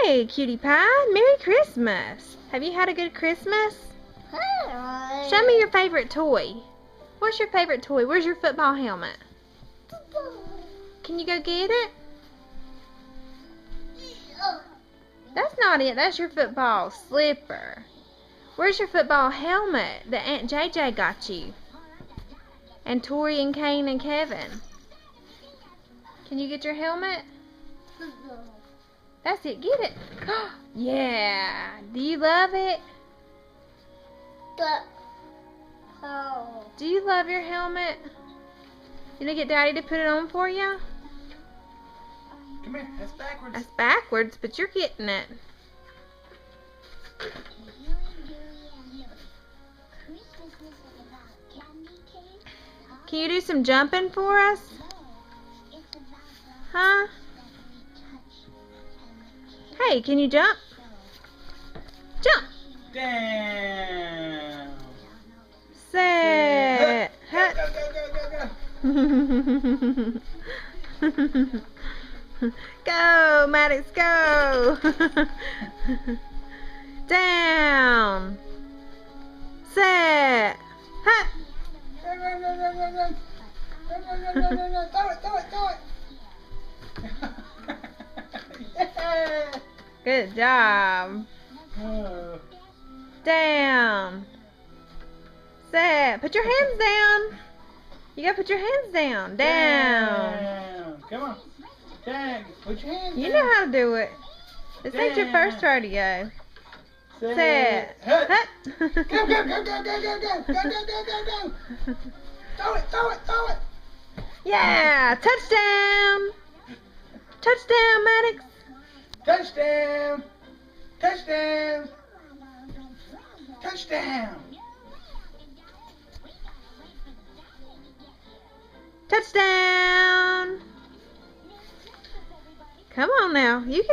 Hey, cutie pie. Merry Christmas. Have you had a good Christmas? Show me your favorite toy. What's your favorite toy? Where's your football helmet? Can you go get it? That's not it. That's your football slipper. Where's your football helmet that Aunt JJ got you? And Tori and Kane and Kevin. Can you get your helmet? That's it. Get it. Yeah. Do you love it? Do you love your helmet? You gonna get Daddy to put it on for you? Come here. That's backwards. That's backwards, but you're getting it. Can you do some jumping for us? Huh? Hey, can you jump? Jump! Down. Set. Go, go, go, go, go. Go, Maddox, go! Down. Set. Hut. Run, run, run, run, run, run. Run, run, run, run, run, run. Throw it, throw it, throw it. Yeah. Good job. Oh. Down. Set. Put your hands down. You gotta put your hands down. Down. Come on. Down. Put your hands You down. know how to do it. This ain't your first rodeo. Set. Hut. Hut. Go, go, go, go, go, go, go, go, go, go, go, go. Throw it, throw it, throw it. Yeah. Touchdown. Touchdown, Maddox. Touchdown. Touchdown. Touchdown. Touchdown. Come on now. You can